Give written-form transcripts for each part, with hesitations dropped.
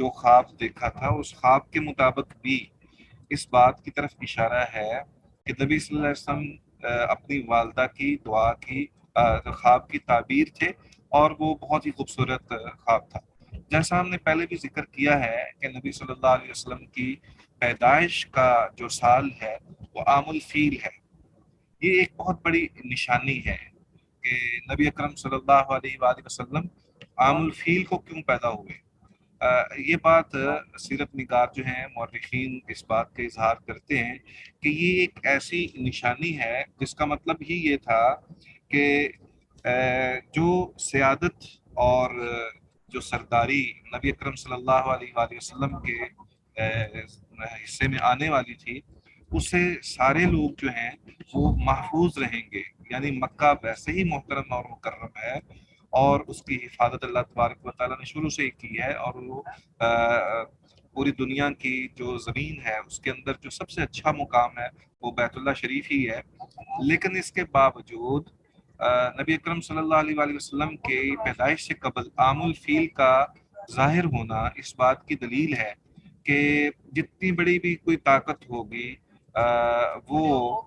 جو خواب دیکھا تھا اس خواب کے مطابق بھی اس بات کی طرف اشارہ ہے کہ نبی صلی اللہ علیہ وسلم اپنی والدہ کی دعا کی خواب کی تعبیر تھے، اور وہ بہت ہی خوبصورت خواب تھا۔ جیسا ہم نے پہلے بھی ذکر کیا ہے کہ نبی صلی اللہ علیہ وسلم کی پیدائش کا جو سال ہے وہ عام الفیل ہے۔ یہ ایک بہت بڑی نشانی ہے کہ نبی اکرم صلی اللہ علیہ وآلہ وسلم عام الفیل کو کیوں پیدا ہوئے۔ یہ بات سیرت نگار جو ہیں مورخین اس بات کا اظہار کرتے ہیں کہ یہ ایک ایسی نشانی ہے جس کا مطلب ہی یہ تھا کہ جو سیادت اور جو سرداری نبی اکرم صلی اللہ علیہ وآلہ وسلم کے حصے میں آنے والی تھی، اس سے سارے لوگ جو ہیں وہ محفوظ رہیں گے۔ یعنی مکہ ویسے ہی محترم اور مکرم ہے، اور اس کی حفاظت اللہ تبارک و تعالیٰ نے شروع سے ہی کی ہے، اور وہ پوری دنیا کی جو زمین ہے اس کے اندر جو سب سے اچھا مقام ہے وہ بیت اللہ شریف ہی ہے۔ لیکن اس کے باوجود نبی اکرم صلی اللہ علیہ وآلہ وسلم کے پیدائش سے قبل عام الفیل کا ظاہر ہونا اس بات کی دلیل ہے کہ جتنی بڑی بھی کوئی طاقت ہوگی وہ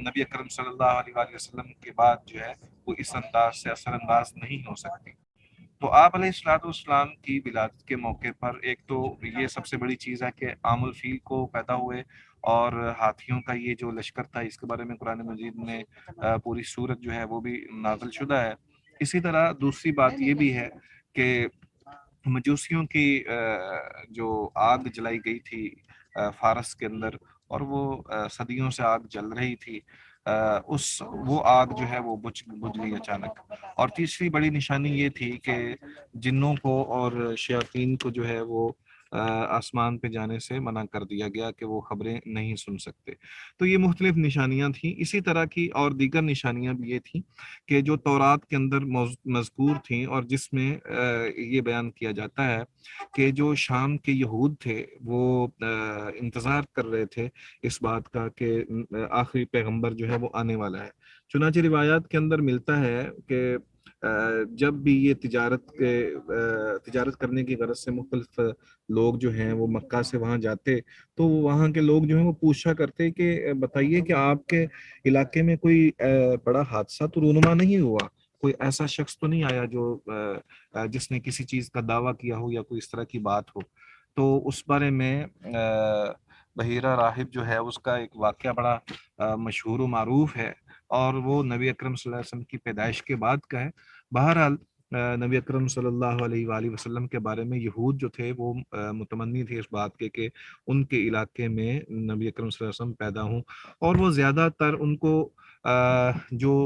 نبی اکرم صلی اللہ علیہ وآلہ وسلم کے بعد جو ہے وہ اس انداز سے اثر انداز نہیں ہو سکتی۔ تو آپ علیہ الصلوۃ والسلام کی ولادت کے موقع پر ایک تو یہ سب سے بڑی چیز ہے کہ عام الفیل کو پیدا ہوئے، اور ہاتھیوں کا یہ جو لشکر تھا اس کے بارے میں قرآن مجید میں پوری سورت جو ہے وہ بھی نازل شدہ ہے۔ اسی طرح دوسری بات یہ بھی ہے کہ مجوسیوں کی جو آگ جلائی گئی تھی فارس کے اندر، اور وہ صدیوں سے آگ جل رہی تھی، وہ آگ جو ہے وہ بجھ گئی اچانک۔ اور تیسری بڑی نشانی یہ تھی کہ جنوں کو اور شیاطین کو جو ہے وہ آسمان پہ جانے سے منع کر دیا گیا کہ وہ خبریں نہیں سن سکتے۔ تو یہ مختلف نشانیاں تھیں۔ اسی طرح کی اور دیگر نشانیاں بھی یہ تھیں کہ جو تورات کے اندر مذکور تھیں، اور جس میں یہ بیان کیا جاتا ہے کہ جو شام کے یہود تھے وہ انتظار کر رہے تھے اس بات کا کہ آخری پیغمبر جو ہے وہ آنے والا ہے۔ چنانچہ روایات کے اندر ملتا ہے کہ جب بھی یہ تجارت کرنے کی غرض سے مختلف لوگ جو ہیں وہ مکہ سے وہاں جاتے، تو وہاں کے لوگ جو ہیں وہ پوچھا کرتے کہ بتائیے کہ آپ کے علاقے میں کوئی بڑا حادثہ تو رونما نہیں ہوا، کوئی ایسا شخص تو نہیں آیا جو جس نے کسی چیز کا دعویٰ کیا ہو یا کوئی اس طرح کی بات ہو۔ تو اس بارے میں بحیرہ راہب جو ہے اس کا ایک واقعہ بڑا مشہور و معروف ہے، اور وہ نبی اکرم صلی اللہ علیہ وسلم کی پیدائش کے بعد کا ہے۔ بہرحال نبی اکرم صلی اللہ علیہ وآلہ وسلم کے بارے میں یہود جو تھے وہ متمنی تھے اس بات کے کہ ان کے علاقے میں نبی اکرم صلی اللہ علیہ وسلم پیدا ہوں، اور وہ زیادہ تر ان کو جو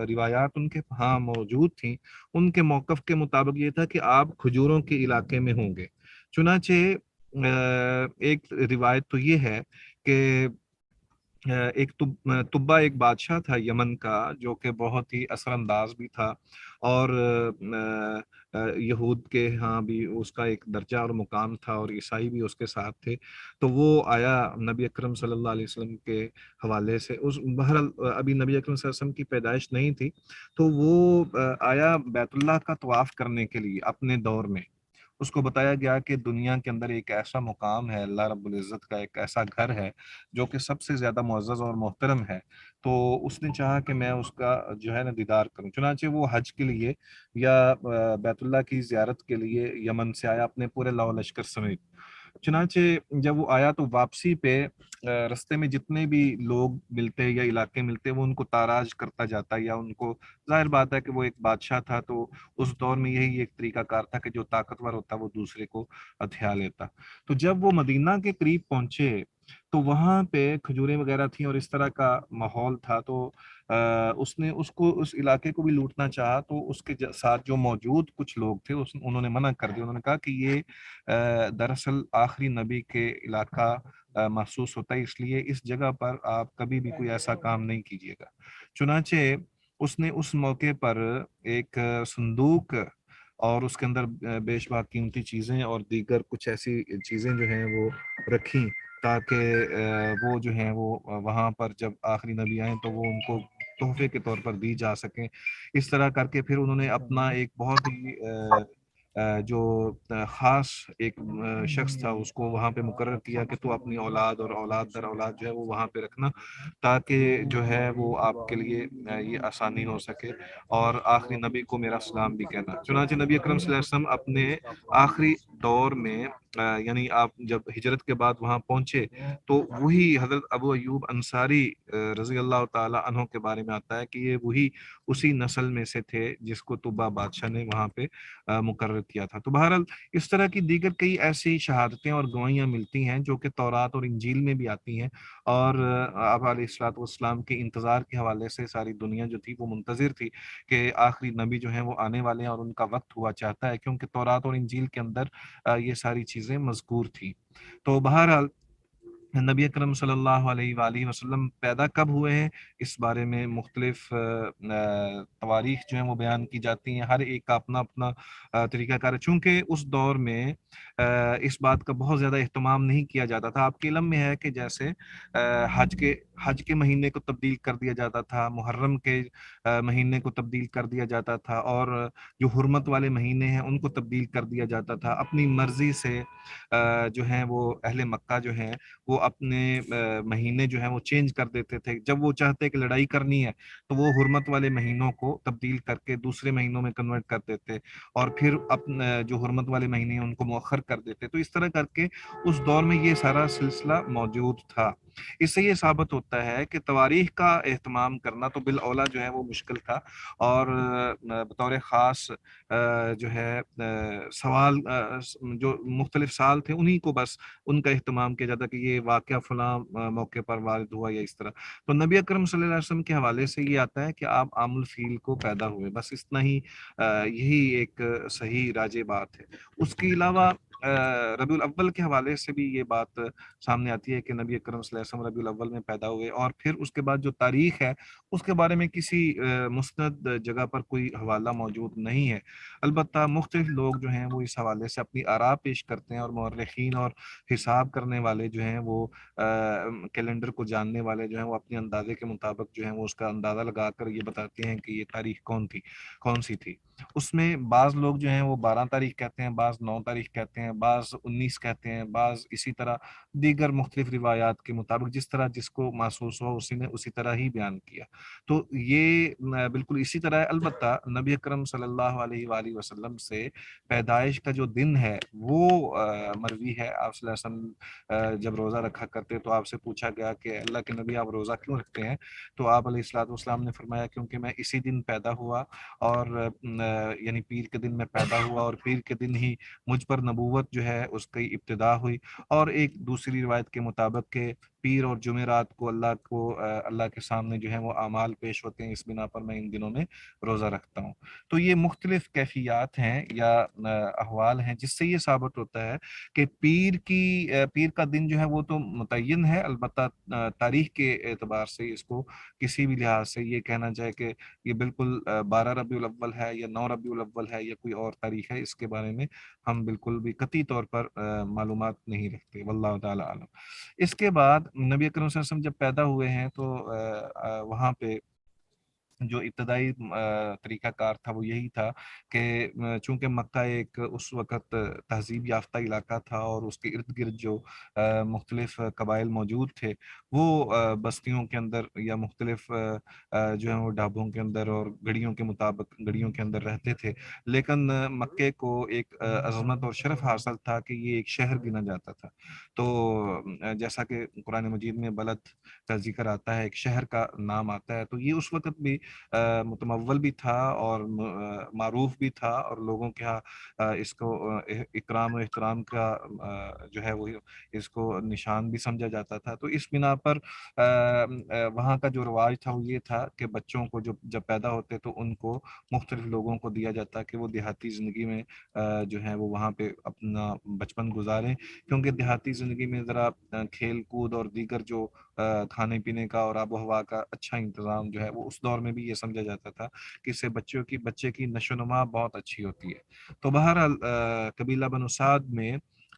روایات ان کے ہاں موجود تھیں ان کے موقف کے مطابق یہ تھا کہ آپ کھجوروں کے علاقے میں ہوں گے۔ چنانچہ ایک روایت تو یہ ہے کہ ایک طبہ ایک بادشاہ تھا یمن کا جو کہ بہت ہی اثر انداز بھی تھا، اور یہود کے ہاں بھی اس کا ایک درجہ اور مقام تھا، اور عیسائی بھی اس کے ساتھ تھے۔ تو وہ آیا نبی اکرم صلی اللہ علیہ وسلم کے حوالے سے، بہرحال ابھی نبی اکرم صلی اللہ علیہ وسلم کی پیدائش نہیں تھی، تو وہ آیا بیت اللہ کا طواف کرنے کے لیے اپنے دور میں۔ اس کو بتایا گیا کہ دنیا کے اندر ایک ایسا مقام ہے، اللہ رب العزت کا ایک ایسا گھر ہے جو کہ سب سے زیادہ معزز اور محترم ہے۔ تو اس نے چاہا کہ میں اس کا جو ہے نا دیدار کروں، چنانچہ وہ حج کے لیے یا بیت اللہ کی زیارت کے لیے یمن سے آیا اپنے پورے لاؤ لشکر سمیت۔ چنانچہ جب وہ آیا تو واپسی پہ رستے میں جتنے بھی لوگ ملتے یا علاقے ملتے وہ ان کو تاراج کرتا جاتا، یا ان کو، ظاہر بات ہے کہ وہ ایک بادشاہ تھا تو اس دور میں یہی ایک طریقہ کار تھا کہ جو طاقتور ہوتا وہ دوسرے کو ہتھیا لیتا۔ تو جب وہ مدینہ کے قریب پہنچے تو وہاں پہ کھجوریں وغیرہ تھیں اور اس طرح کا ماحول تھا، تو اس نے اس علاقے کو بھی لوٹنا چاہا، تو اس کے ساتھ جو موجود کچھ لوگ تھے انہوں نے منع کر دیا۔ انہوں نے کہا کہ یہ دراصل آخری نبی کے علاقہ محسوس ہوتا ہے، اس لیے اس جگہ پر آپ کبھی بھی کوئی ایسا کام نہیں کیجیے گا۔ چنانچہ اس نے اس موقع پر ایک صندوق اور اس کے اندر بے شمار قیمتی چیزیں اور دیگر کچھ ایسی چیزیں جو ہیں وہ رکھیں، تاکہ وہ جو ہیں وہ وہاں پر جب آخری نبی آئیں تو وہ ان کو تحفے کے طور پر دی جا سکیں۔ اس طرح کر کے پھر انہوں نے اپنا ایک بہت ہی جو خاص ایک شخص تھا اس کو وہاں پہ مقرر کیا کہ تو اپنی اولاد اور اولاد در اولاد جو ہے وہ وہاں پہ رکھنا، تاکہ جو ہے وہ آپ کے لیے یہ آسانی ہو سکے، اور آخری نبی کو میرا سلام بھی کہنا۔ چنانچہ نبی اکرم صلی اللہ علیہ وسلم اپنے آخری دور میں یعنی آپ جب ہجرت کے بعد وہاں پہنچے تو وہی حضرت ابو ایوب انصاری رضی اللہ تعالی عنہ کے بارے میں آتا ہے کہ یہ وہی اسی نسل میں سے تھے جس کو طبا بادشاہ نے وہاں پہ مقرر کیا تھا۔ تو بہرحال اس طرح کی دیگر کئی ایسی شہادتیں اور گواہیاں ملتی ہیں جو کہ تورات اور انجیل میں بھی آتی ہیں، اور آپ علیہ الصلوۃ والسلام کے انتظار کے حوالے سے ساری دنیا جو تھی وہ منتظر تھی کہ آخری نبی جو ہیں وہ آنے والے ہیں، اور ان کا وقت ہوا چاہتا ہے، کیونکہ تورات اور انجیل کے اندر یہ ساری چیزیں مذکور تھی۔ تو بہرحال نبی اکرم صلی اللہ علیہ وآلہ وسلم پیدا کب ہوئے ہیں، اس بارے میں مختلف تواریخ جو ہیں وہ بیان کی جاتی ہیں، ہر ایک کا اپنا اپنا طریقہ کار ہے۔ چونکہ اس دور میں اس بات کا بہت زیادہ اہتمام نہیں کیا جاتا تھا۔ آپ کے علم میں ہے کہ جیسے حج کے مہینے کو تبدیل کر دیا جاتا تھا، محرم کے مہینے کو تبدیل کر دیا جاتا تھا، اور جو حرمت والے مہینے ہیں ان کو تبدیل کر دیا جاتا تھا اپنی مرضی سے۔ جو ہیں وہ اہل مکہ جو ہیں وہ اپنے مہینے جو ہیں وہ چینج کر دیتے تھے، جب وہ چاہتے کہ لڑائی کرنی ہے تو وہ حرمت والے مہینوں کو تبدیل کر کے دوسرے مہینوں میں کنورٹ کر دیتے، اور پھر اپنے جو حرمت والے مہینے ہیں ان کو مؤخر کر دیتے۔ تو اس طرح کر کے اس دور میں یہ سارا سلسلہ موجود تھا۔ اس سے یہ ثابت ہوتا ہے کہ تواریخ کا اہتمام کرنا تو بالاولیٰ جو ہے وہ مشکل تھا، اور بطور خاص جو ہے سوال جو مختلف سال تھے انہی کو بس ان کا اہتمام کیا جاتا کہ یہ واقعہ فلاں موقع پر وارد ہوا یا اس طرح۔ تو نبی اکرم صلی اللہ علیہ وسلم کے حوالے سے یہ آتا ہے کہ آپ عام الفیل کو پیدا ہوئے، بس اتنا ہی یہی ایک صحیح راجع بات ہے۔ اس کے علاوہ ربیع الاول کے حوالے سے بھی یہ بات سامنے آتی ہے کہ نبی اکرم صلی اللہ علیہ وسلم ربیع الاول میں پیدا ہوئے، اور پھر اس کے بعد جو تاریخ ہے اس کے بارے میں کسی مستند جگہ پر کوئی حوالہ موجود نہیں ہے۔ البتہ مختلف لوگ جو ہیں وہ اس حوالے سے اپنی آراء پیش کرتے ہیں، اور مورخین اور حساب کرنے والے جو ہیں وہ کیلنڈر کو جاننے والے جو ہیں وہ اپنے اندازے کے مطابق جو ہیں وہ اس کا اندازہ لگا کر یہ بتاتے ہیں کہ یہ تاریخ کون سی تھی۔ اس میں بعض لوگ جو ہیں وہ 12 تاریخ کہتے ہیں، بعض 9 تاریخ کہتے ہیں، بعض 19 کہتے ہیں، بعض اسی طرح دیگر مختلف روایات کے مطابق جس طرح جس کو محسوس ہوا اسی نے اسی طرح ہی بیان کیا۔ تو یہ بالکل اسی طرح ہے۔ البتہ نبی اکرم صلی اللہ علیہ وآلہ وسلم سے پیدائش کا جو دن ہے وہ مروی ہے۔ آپ صلی اللہ علیہ وسلم جب روزہ رکھا کرتے تو آپ سے پوچھا گیا کہ اللہ کے نبی آپ روزہ کیوں رکھتے ہیں، تو آپ علیہ الصلوۃ والسلام نے فرمایا کیونکہ میں اسی دن پیدا ہوا، اور یعنی پیر کے دن میں پیدا ہوا، اور پیر کے دن ہی مجھ پر نبوت جو ہے اس کی ابتدا ہوئی۔ اور ایک دوسری روایت کے مطابق کہ پیر اور جمعرات کو اللہ کے سامنے جو ہے وہ اعمال پیش ہوتے ہیں، اس بنا پر میں ان دنوں میں روزہ رکھتا ہوں۔ تو یہ مختلف کیفیات ہیں یا احوال ہیں جس سے یہ ثابت ہوتا ہے کہ پیر کا دن جو ہے وہ تو متعین ہے، البتہ تاریخ کے اعتبار سے اس کو کسی بھی لحاظ سے یہ کہنا چاہے کہ یہ بالکل 12 ربیع الاول ہے یا 9 ربیع الاول ہے یا کوئی اور تاریخ ہے، اس کے بارے میں ہم بالکل بھی قطعی طور پر معلومات نہیں رکھتے، واللہ تعالی عالم۔ اس کے بعد نبی اکرم صلی اللہ علیہ وسلم جب پیدا ہوئے ہیں تو وہاں پہ جو ابتدائی طریقہ کار تھا وہ یہی تھا کہ چونکہ مکہ ایک اس وقت تہذیب یافتہ علاقہ تھا، اور اس کے ارد گرد جو مختلف قبائل موجود تھے وہ بستیوں کے اندر یا مختلف جو ہیں وہ ڈھابوں کے اندر اور گڑیوں کے مطابق گڑیوں کے اندر رہتے تھے، لیکن مکے کو ایک عظمت اور شرف حاصل تھا کہ یہ ایک شہر گنا جاتا تھا۔ تو جیسا کہ قرآن مجید میں بلد کا ذکر آتا ہے، ایک شہر کا نام آتا ہے، تو یہ اس وقت بھی متمول بھی تھا اور معروف بھی تھا، اور لوگوں کے ہاں اس کو اکرام و احترام کا جو ہے وہ اس کو نشان بھی سمجھا جاتا تھا۔ تو اس بنا پر وہاں کا جو رواج تھا وہ یہ تھا کہ بچوں کو جب پیدا ہوتے تو ان کو مختلف لوگوں کو دیا جاتا کہ وہ دیہاتی زندگی میں جو ہے وہ وہاں پہ اپنا بچپن گزاریں، کیونکہ دیہاتی زندگی میں ذرا کھیل کود اور دیگر جو کھانے پینے کا اور آب و ہوا کا اچھا انتظام جو ہے وہ اس دور میں بھی یہ سمجھا جاتا تھا کہ اس سے بچے کی نشو و نما بہت اچھی ہوتی ہے۔ تو بہرحال قبیلہ بنو سعد میں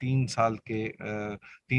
3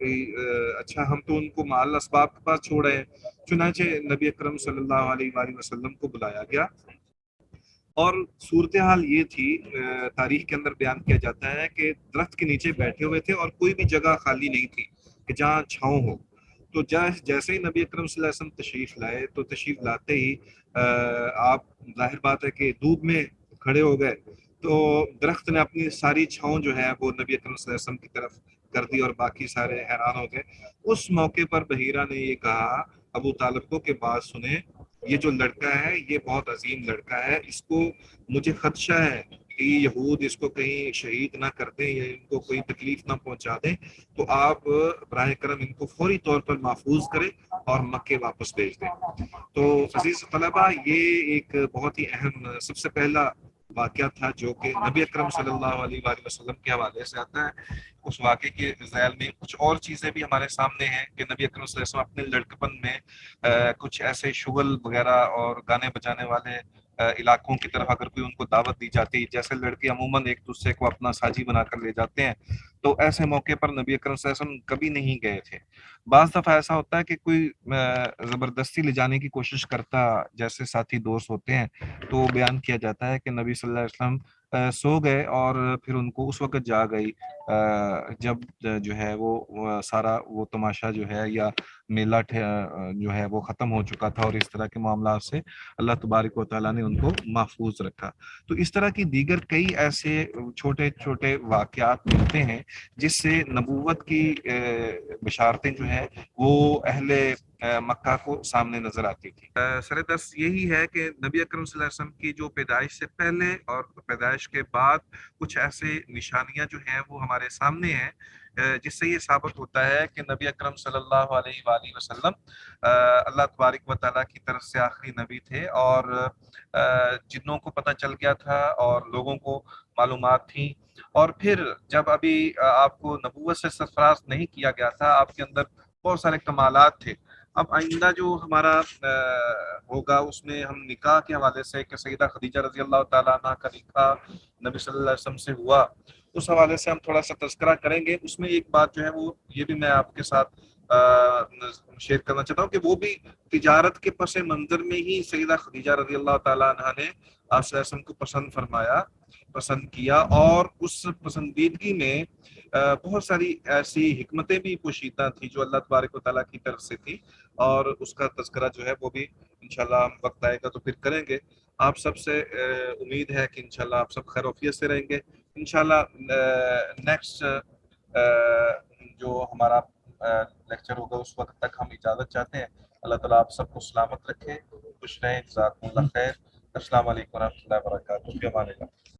اچھا ہم تو ان کو مع الاسباب کے پاس چھوڑ رہے ہیں. چنانچہ نبی اکرم صلی اللہ علیہ وآلہ وسلم کو بلایا گیا اور صورتحال یہ تھی، تاریخ کے اندر بیان کیا جاتا ہے کہ درخت کے نیچے بیٹھے ہوئے تھے اور کوئی بھی جگہ خالی نہیں تھی کہ جہاں چھاؤں ہو. تو جیسے ہی نبی اکرم صلی اللہ علیہ وسلم تشریف لائے تو تشریف لاتے ہی آپ ظاہر بات ہے کہ دھوپ میں کھڑے ہو گئے، تو درخت نے اپنی ساری چھاؤں جو ہے وہ نبی اکرم صلی اللہ علیہ وسلم کی طرف کر دی اور باقی سارے حیران ہو گئے. اس موقع پر بحیرہ نے یہ کہا ابو طالب کو کہ بات سنیں، یہ جو لڑکا ہے یہ بہت عظیم لڑکا ہے، اس کو مجھے خدشہ ہے کہ یہود اس کو کہیں شہید نہ کر دیں یا ان کو کوئی تکلیف نہ پہنچا دیں، تو آپ براہ کرم ان کو فوری طور پر محفوظ کریں اور مکے واپس بھیج دیں. تو عزیز طلبہ، یہ ایک بہت ہی اہم سب سے پہلا واقعہ تھا جو کہ نبی اکرم صلی اللہ علیہ وآلہ وسلم کے حوالے سے آتا ہے. اس واقعے کے ذیل میں کچھ اور چیزیں بھی ہمارے سامنے ہیں کہ نبی اکرم صلی اللہ علیہ وسلم اپنے لڑکپن میں کچھ ایسے شغل وغیرہ اور گانے بجانے والے علاقوں کی طرف اگر کوئی ان کو دعوت دی جاتی، جیسے لڑکے عموماً ایک دوسرے کو اپنا ساجی بنا کر لے جاتے ہیں، تو ایسے موقع پر نبی اکرم صلی اللہ علیہ وسلم کبھی نہیں گئے تھے. بعض دفعہ ایسا ہوتا ہے کہ کوئی زبردستی لے جانے کی کوشش کرتا، جیسے ساتھی دوست ہوتے ہیں، تو بیان کیا جاتا ہے کہ نبی صلی اللہ علیہ وسلم سو گئے اور پھر ان کو اس وقت جاگ گئی جب جو ہے وہ سارا وہ تماشا جو ہے یا میلہ جو ہے وہ ختم ہو چکا تھا، اور اس طرح کے معاملات سے اللہ تبارک و تعالیٰ نے ان کو محفوظ رکھا. تو اس طرح کی دیگر کئی ایسے چھوٹے چھوٹے واقعات ملتے ہیں جس سے نبوت کی بشارتیں جو ہیں وہ اہل مکہ کو سامنے نظر آتی تھی. سر دس یہی ہے کہ نبی اکرم صلی اللہ علیہ وسلم کی جو پیدائش سے پہلے اور پیدائش کے بعد کچھ ایسے نشانیاں جو ہیں وہ ہمارے سامنے ہیں، جس سے یہ ثابت ہوتا ہے کہ نبی اکرم صلی اللہ علیہ وآلہ وسلم اللہ تبارک و تعالیٰ کی طرف سے آخری نبی تھے، اور جنوں کو پتہ چل گیا تھا اور لوگوں کو معلومات تھیں. اور پھر جب ابھی آپ کو نبوت سے سرفراز نہیں کیا گیا تھا، آپ کے اندر بہت سارے کمالات تھے. اب آئندہ جو ہمارا ہوگا اس میں ہم نکاح کے حوالے سے کہ سیدہ خدیجہ رضی اللہ تعالیٰ عنہ کا نکاح نبی صلی اللہ علیہ وسلم سے ہوا، اس حوالے سے ہم تھوڑا سا تذکرہ کریں گے. اس میں ایک بات جو ہے وہ یہ بھی میں آپ کے ساتھ شیئر کرنا چاہتا ہوں کہ وہ بھی تجارت کے پس منظر میں ہی سیدہ خدیجہ رضی اللہ تعالیٰ عنہ نے آپ صلی اللہ علیہ وسلم کو پسند کیا، اور اس پسندیدگی میں بہت ساری ایسی حکمتیں بھی پوشیدہ تھیں جو اللہ تبارک و تعالیٰ کی طرف سے تھی، اور اس کا تذکرہ جو ہے وہ بھی انشاءاللہ ہم وقت آئے گا تو پھر کریں گے. آپ سب سے امید ہے کہ انشاءاللہ آپ سب خیر وعافیت سے رہیں گے. انشاءاللہ نیکسٹ جو ہمارا لیکچر ہوگا اس وقت تک ہم اجازت چاہتے ہیں. اللہ تعالیٰ آپ سب کو سلامت رکھے، خوش رہیں. جزاکم اللہ خیر. السلام علیکم ورحمۃ اللہ وبرکاتہ. فی امان اللہ.